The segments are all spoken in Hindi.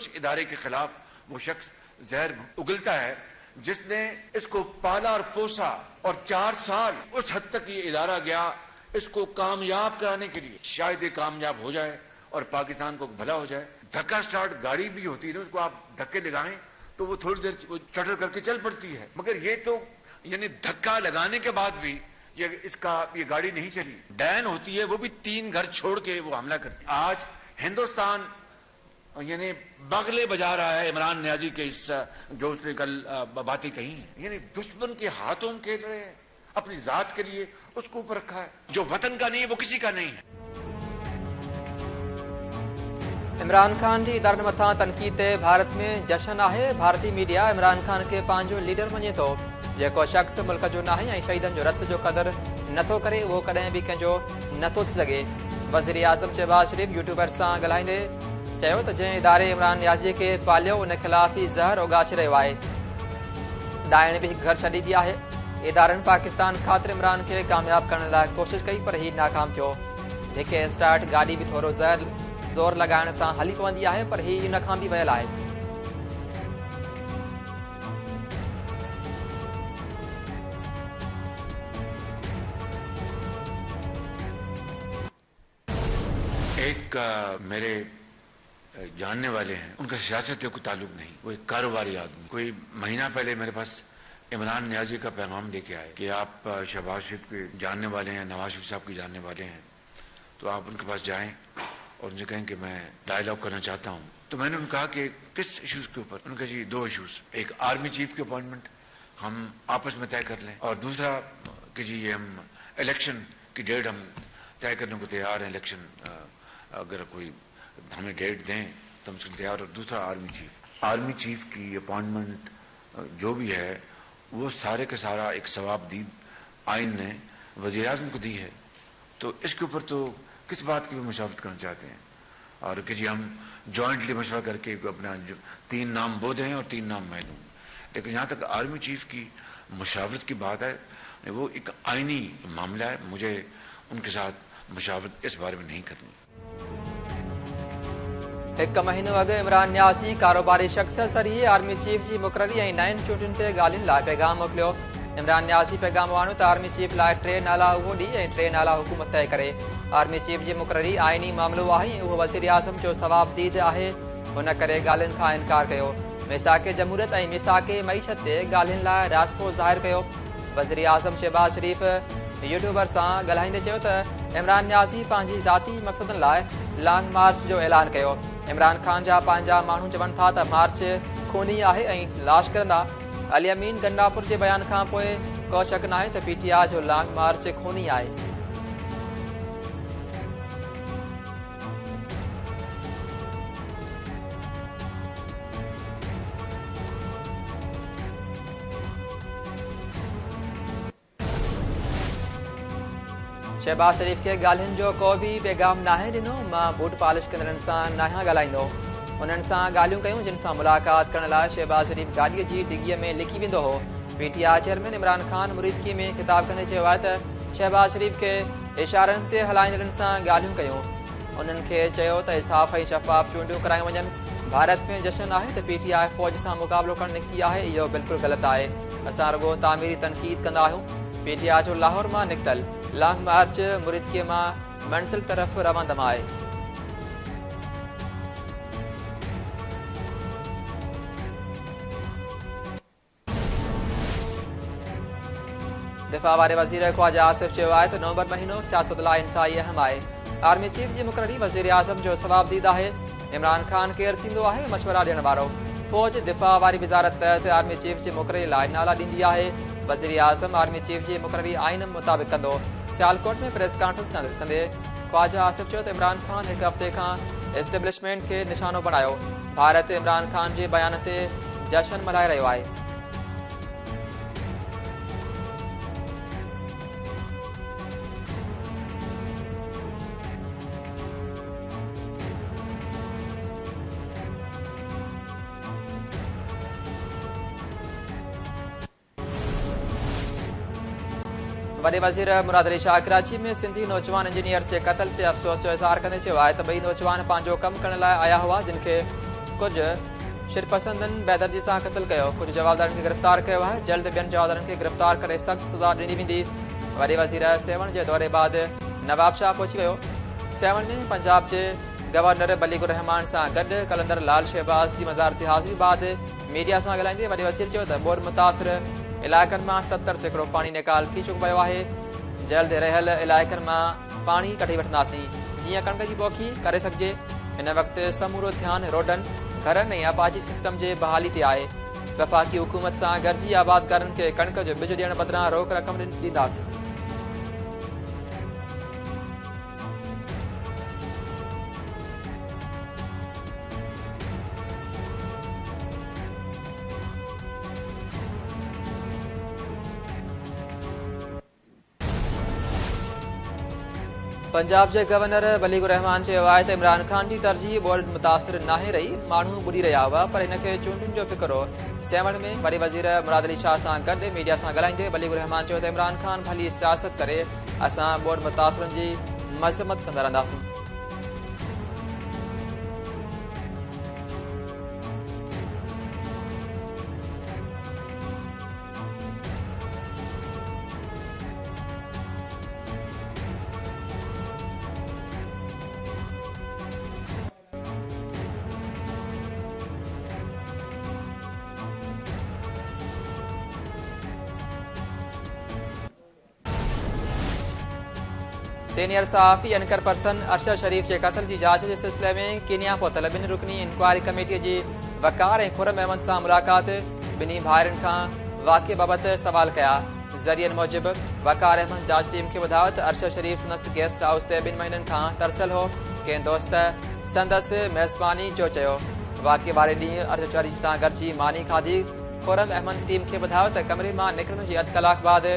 उस इदारे के खिलाफ वो शख्स जहर उगलता है जिसने इसको पाला और पोसा और 4 साल उस हद तक ये इदारा गया इसको कामयाब कराने के लिए। शायद ये कामयाब हो जाए और पाकिस्तान को भला हो जाए। धक्का स्टार्ट गाड़ी भी होती है ना, उसको आप धक्के लगाएं तो वो थोड़ी देर चटर करके चल पड़ती है, मगर ये तो यानी धक्का लगाने के बाद भी ये गाड़ी नहीं चली। डैन होती है वो भी 3 घर छोड़ के वो हमला करती है। आज हिंदुस्तान यानी बगले बजा रहा है इमरान नियाजी के इस जो उसने कल बातें कही है, यानी दुश्मन के हाथों में खेल रहे हैं, अपनी जात के लिए उसको ऊपर रखा है। जो वतन का नहीं है वो किसी का नहीं है। इमरान खान जी इदारनि मथां तनक़ीद ते भारत में जशन आहे। भारतीय मीडिया इमरान खान के पंहिंजो लीडर मञे थो, जेको शख्स मुल्क जो नाहे ऐं शहीदनि जो रत जो क़दुरु नथो करे, उहो कॾहिं बि कंहिंजो नथो थी सघे। वज़ीर आज़म शहबाज शरीफ़ यूट्यूबर सां ॻाल्हाईंदे चयो त जंहिं इदारे इमरान नियाज़ीअ खे पालियो उन ख़िलाफ़ ई ज़हर उगाचे रहियो आहे। डाइण बि हिकु घर छॾी दी आहे। इदारनि पाकिस्तान ख़ातिर इमरान खे कामयाब करण लाइ कोशिश कई पर ही नाकाम थियो। हिकु स्टार्ट गाॾी बि थोरो ज़ोर लॻाइण सां हली पवंदी आहे पर ही इन खां बि वियल आहे। एक मेरे जानने वाले हैं, उनका सियासत से कोई ताल्लुक नहीं, वो एक कारोबारी आदमी। कोई महीना पहले मेरे पास इमरान नियाजी का पैगाम लेके आए कि आप शहबाज शरीफ के जानने वाले हैं, नवाज शरीफ साहब के जानने वाले हैं, तो आप उनके पास जाएं और उनसे कहें कि मैं डायलॉग करना चाहता हूं। तो मैंने उनको कहा कि किस इश्यूज के ऊपर? उन्होंने कहा जी 2 इश्यूज, एक आर्मी चीफ की अपॉइंटमेंट हम आपस में तय कर लें और दूसरा कि जी हम इलेक्शन की डेट हम तय करने को तैयार हैं। इलेक्शन अगर कोई हमें डेट दें तो हम उसके तैयार। और दूसरा आर्मी चीफ की अपॉइंटमेंट जो भी है वो सारे का सारा एक सवाबदीद आइन ने वज़ीर आज़म को दी है, तो इसके ऊपर तो किस बात की वो मशावरत करना चाहते हैं? और कि जी हम जॉइंटली मशवरा करके अपना 3 नाम वो दें और 3 नाम मैं लूँ। लेकिन यहाँ तक आर्मी चीफ की मशावरत की बात है, वो एक आइनी मामला है, मुझे उनके साथ मशावरत इस बारे में नहीं करनी। एक महीनो अॻु इमरान नियाज़ी कारोबारी शख्स ज़रिए आर्मी चीफ जी मुक़ररी ऐं नयनि चूंडियुनि ते ॻाल्हियुनि लाइ पैगाम मोकिलियो। इमरान नियाज़ी पैगाम आणियो त आर्मी चीफ लाइ 3 नाला उहो ॾींहुं ऐं 3 नाला हुकूमत तय करे। आर्मी चीफ जी मुक़ररी आइनी मामिलो आहे ऐं उहो वज़ीर आज़म जो सवाबदीद आहे, हुन करे ॻाल्हियुनि खां इनकार कयो। मिसाक जमहूरियत ऐं मिसाक मईशत ते ॻाल्हियुनि लाइ राज़पो ज़ाहिर कयो। वज़ीर आज़म शहबाज शरीफ़ यूट्यूबर सां ॻाल्हाईंदे चयो त इमरान नियाज़ी पंहिंजी ज़ाती मक़सदनि लाइ लॉन्ग मार्च जो ऐलान कयो। इमरान खान जा पंहिंजा माण्हू चवनि था त मार्च खूनी आहे ऐं लाश करंदा। अली अमीन गंडापुर जे बयान खां पोइ को शक नाहे त PTI जो लॉन्ग मार्च खूनी आहे। शहबाज शरीफ़ के ॻाल्हियुनि जो को भी पैगाम नाहे ॾिनो। मां बूट पॉलिश कंदड़नि सां नाहियां ॻाल्हाईंदो, उन्हनि सां ॻाल्हियूं कयूं जिन सां मुलाक़ात करण लाइ शहबाज शरीफ़ गाॾीअ जी डिॻीअ में लिखी वेंदो हो। PTI चेयरमैन इमरान खान मुरीदगी में ख़िताब कंदे चयो आहे त शहबाज शरीफ़ खे इशारनि ते हलाईंदड़नि सां ॻाल्हियूं कयूं। उन्हनि खे चयो त इंसाफ़ ऐं शफ़ाफ़ चूंडियूं करायूं वञनि। भारत में जशन आहे त PTI फ़ौज सां मुक़ाबिलो करणु निकिती आहे, इहो बिल्कुलु ग़लति आहे। असां रुॻो तामीरी तनक़ीद कंदा आहियूं। PTI जो लाहौर मां निकितल लॉन्ग मार्च मुरीदगीअ मां मंज़िल तरफ़ रवानदम आहे। दिफ़ा वारे वज़ीर ख़्वाजा आसिफ़ चयो आहे त नवंबर महीनो सियासत लाइ इंतहाई अहम आहे। आर्मी चीफ जी मुक़ररी वज़ीर आज़म जो सवाबदीद आहे। इमरान खान केरु थींदो आहे मशवरा ॾियण वारो। फ़ौज दिफ़ा वारी वज़ारत तहत आर्मी चीफ जी मुक़ररी लाइ नाला ॾींदी आहे। वज़ीर आज़म आर्मी चीफ जी मुक़ररी आइन मुताबिक़ कंदो। सियालकोट में प्रेस कॉन्फ्रेंस कंदे ख़्वाजा आसिफ़ चयो त इमरान खान 1 हफ़्ते खां एस्टेब्लिशमेंट खे निशानो बणायो। भारत इमरान खान जे बयान ते जशन मल्हाए रहियो आहे। वॾे वज़ीर मुराद अली शाह कराची में सिंधी नौजवान इंजीनियर जे क़त्ल ते अफ़सोस जो इज़हार कंदे चयो आहे त 2 नौजवान पंहिंजो कमु करण लाइ आया हुआ, जिन खे कुछ शिरपसंदन बेदर्दी से क़त्ल किया। कुछ जवाबदारनि खे गिरफ्तार किया है। जल्द ॿियनि जवाबदारनि खे गिरफ्तार करे सख्त सज़ा ॾिनी वेंदी। वॾे वज़ीर सेवण जे दौरे बाद नवाब शाह पहुची वियो। सेवण में पंजाब के गवर्नर बलीगुर रहमान से गॾु कलंदर लाल शहबाज की मज़ारती हाज़िरी बाद मीडिया से ॻाल्हाईंदे वॾे वज़ीर चयो त बोर मुतासिर इलाइक़नि में 70 सैकड़ो पानी निकाल थी चुको पियो आहे। जल्द रहियल इलाइक़नि में पानी कढी वठंदासीं जीअं कणक जी पोखी करे सघिजे। इन वक्त समूरो ध्यानु रोडनि घरनि ऐं अपाची सिस्टम जे बहाली ते आहे। वफ़ाक़ी हुकूमत से गरजी आबादकारनि खे कणक जो बिज ॾियण बदिरां रोक रक़म ॾींदासीं। पंजाब के गवर्नर बलीगुर रहमान चयो आहे त इमरान खान की तरजीह बोर्ड मुतासिर नाहे रही। माण्हू ॿुधी रहिया हुआ पर हिनखे चूंडुनि जो फिक्र हो। सेवण में वॾे वज़ीर मुराद अली शाह से गॾु मीडिया से ॻाल्हाईंदे बलीगुर रहमान चयो त इमरान खान भली सियासत करे असां बोर्ड मुतासिरनि जी मज़म्मत कंदा रहंदासीं। सीनियर सहाफ़ी एंकर पर्सन अरशद शरीफ के कत्ल की जांच के सिलसिले में केनिया पहुतल ॿिनि रुकनी इंक्वायरी कमेटी की वकार ऐं खुरम अहमद से मुलाकात। ॿिन्ही भाइरनि खां वाक़े बाबत सवाल कया। ज़रियनि मूजिब वकार अहमद जांच टीम के ॿुधायो त अरशद शरीफ संदसि गेस्ट हाउस ते 2 महीननि खां तरसल हो। कंहिं दोस्त संदसि मेज़बानी जो चयो। वाक़े वारे ॾींहुं अरशद शरीफ सां गॾिजी मानी खाधी। खुरम अहमद टीम के ॿुधायो त कमरे मां निकिरण जे अधु कलाक बाद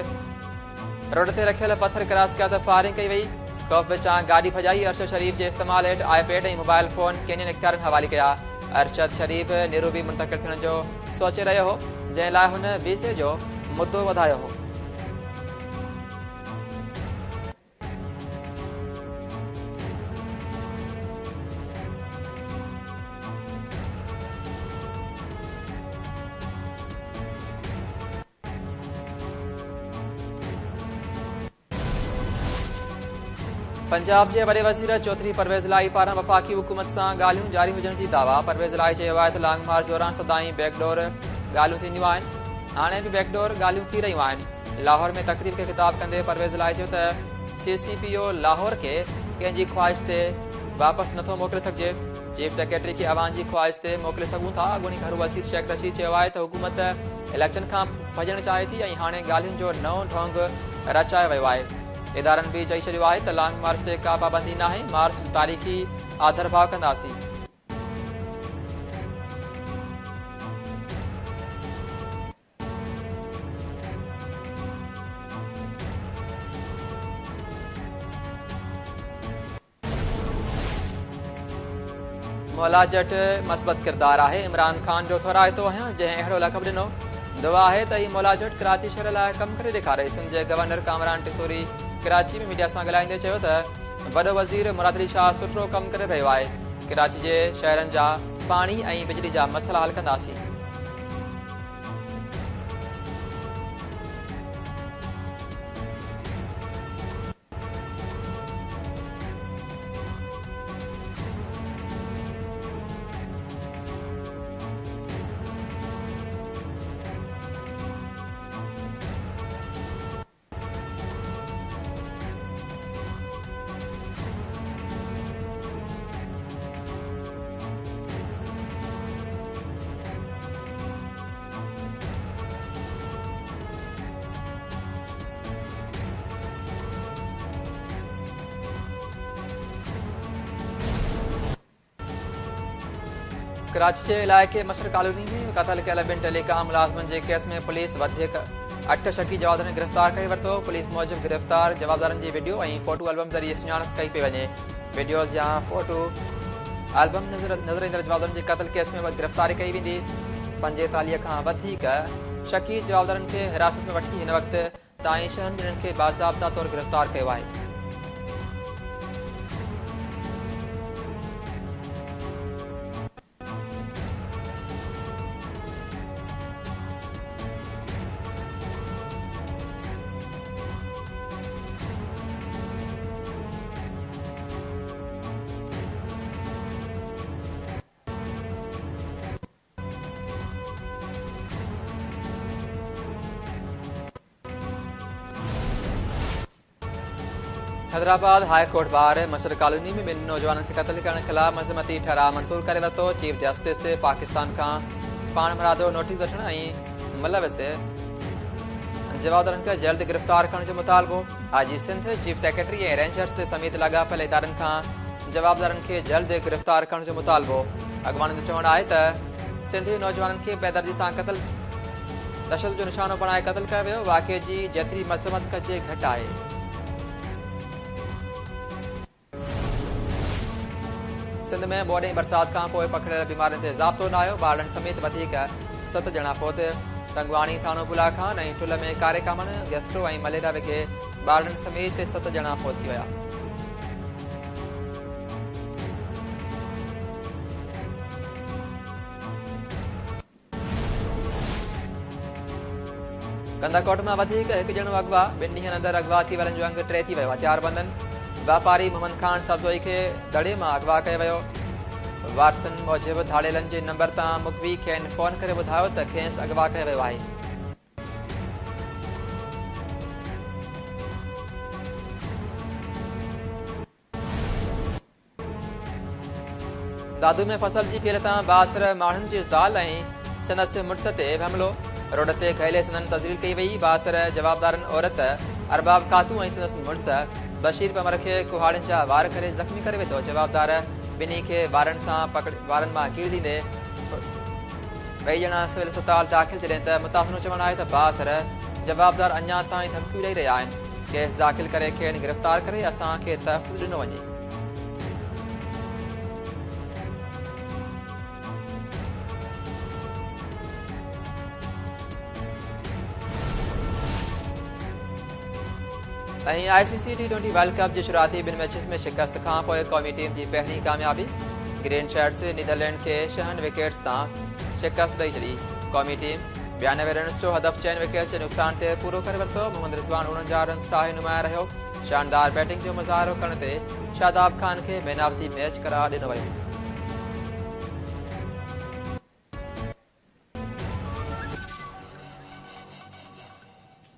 रोड ते रखियल पत्थर क्रॉस कया त फायरिंग कई वई। खौफ विचां गाड़ी भॼाई। अरशद शरीफ के इस्तेमाल हेठि आईपैड ऐं मोबाइल फोन केनियन इख्तियारनि हवाले कया। अरशद शरीफ निरूबी मुंतकिल थियण जो सोचे रहियो हो, जंहिं लाइ हुन वीज़े जो मुद्दो वधायो हो। पंजाब के वॾे वज़ीर चौधरी परवेज़ लाई पारां वफ़ाक़ी हुकूमत से ॻाल्हियूं जारी हुजण जी दावा। परवेज़ लाई चयो आहे त लॉन्ग मार्च दौरान सदाईं बैकडोर ॻाल्हियूं थींदियूं आहिनि। हाणे बि बैकडोर ॻाल्हियूं थी रहियूं आहिनि। लाहौर में तकरीब के खिताब कंदे परवेज़ लाई चयो त CCPO लाहौर के कंहिंजी ख़्वाहिश ते वापसि नथो मोकिले सघिजे। चीफ सेक्रेटरी के अवाम जी ख़्वाहिश ते मोकिले सघूं था। अॻूणी घरू वज़ीर शेख रशीद चयो आहे त हुकूमत इलेक्शन खां भॼणु चाहे थी ऐं हाणे ॻाल्हियुनि जो नओं ढोंग रचायो वियो आहे। इदारनि भी चई छॾियो आहे त लॉन्ग मार्च ते का पाबंदी नाहे। मार्च तारीख़ी आदरभाव कंदासीं। मौला जट मस्बत किरदार आहे। इमरान खान जो थोराइतो आहियां जंहिं अहिड़ो लक़ब ॾिनो। दुआ आहे त ही मौला जट कराची शहर लाइ कमु करे ॾेखारे। सिंध जे गवर्नर कामरान टिसोरी कराची में मीडिया से ॻाल्हाईंदे चयो त वॾो वज़ीर मुराद अली शाह सुठो कमु करे रहियो आहे। कराची जे शहरनि जा पानी ऐं बिजली जा मसइला हल कंदासीं। कराची के इलाके मशर कॉलोनी में कत्ल कयल 2 टेलीकॉम मुलाज़िमनि जे केस में पुलिस वधीक 8 शकी जवाबदारनि गिरफ्तार करे वरितो। पुलिस मूजिब गिरफ्तार जवाबदारनि जी वीडियो ऐं फोटो एल्बम ज़रिए सुञाणप कई पई वञे। वीडियोज़ या फोटो एल्बम नज़र ईंदड़ जवाबदारनि जे कत्ल केस में गिरफ्तारी कई वेंदी। 45 खां वधीक शकी जवाबदारनि खे हिरासत में वठी हिन वक़्त ताईं 6 ॼणनि खे बाज़ाब्ता तौर गिरफ्तार कयो आहे। Hyderabad high court bar मसर colony में ॿिनि नौजवाननि खे क़त्ल करण ख़िलाफ़ मज़मती ठहराउ मंज़ूर करे वरितो। चीफ जस्टिस पाकिस्तान खां पाण मुरादो नोटिस वठण ऐं मुलविस जवाबदारनि खे जल्द गिरफ़्तार करण जो मुतालबो। आईजी सिंध चीफ सेक्रेटरी ऐं रेंजर्स समेत लाॻापियल इदारनि खां जवाबदारनि खे जल्द गिरफ़्तार करण जो मुतालबो। अॻवाननि जो चवणु आहे त सिंधी नौजवाननि खे बेदर्दी सां क़त्ल तशद्दुद जो निशानो बणाए क़त्ल कयो वियो। वाक़िए जी जेतिरी मज़म्मत कजे घटि आहे। सिंध में बोॾे बरसात खां पोइ पकड़ियल बीमारियुनि ते ज़ाब्तो न आयो। ॿारनि समेत वधीक 7 ॼणा फौत। टंगवाणी थानो बुला खान ऐं टुल में कारेकामन गैस्ट्रो ऐं मलेरिया विघे ॿारनि समेत 7 ॼणा फौत थी विया। कंदाकोट में वधीक 1 ॼणो अगवा। 2 ॾींहनि अंदरि अगवा थी वारनि जो अंग 3 थी वियो। हथियारबंदनि व्यापारी मोहम्मद खान सब्जोई खे दड़े मां अगवा कयो वियो। वाटसन मूजिबि धाड़ेलनि जे नंबर तां मुखबी खेनि फोन करे ॿुधायो त खेसि अगवा कयो वियो आहे। दादू में फसल जी फेर तां बासर माण्हुनि जी ज़ाल ऐं संदसि मुड़ुस ते हमलो। रोड ते खयले सदन तज़लील कई वई। बासर जवाबदारनि औरत अरबाब खातू ऐं संदसि मुड़ुस बशीर पमर खे कुहाड़ियुनि जा वार करे ज़ख़्मी करे विधो। जवाबदार ॿिन्ही खे वारनि मां कीर ॾींदे 2 ॼणा सिविल अस्पताल दाख़िल जॾहिं त मुतासिर चवणु आहे त बासर जवाबदार अञा ताईं धमकियूं ॾेई रहिया आहिनि। केस दाख़िल करे खेनि गिरफ़्तार करे असांखे तहफ़्फ़ुज़ ॾिनो वञे। ऐं ICC T20 वर्ल्ड कप जे शुरूआती 2 मैचेस में शिकस्त खां पोइ क़ौमी टीम जी पहिरीं कामयाबी। ग्रीन शर्ट्स नीदरलैंड खे 6 विकेट्स तां शिकस्त ॾेई छॾी। क़ौमी टीम 92 रन्स जो हदफ़ 6 विकेट्स जे नुक़सान ते पूरो करे वरितो। मोहम्मद रिज़वान 49 रन्स ठाहे नुमाया रहियो। शानदार बैटिंग जो मुज़ाहिरो करण ते शादाब खान खे मैन ऑफ द मैच करार ॾिनो वियो।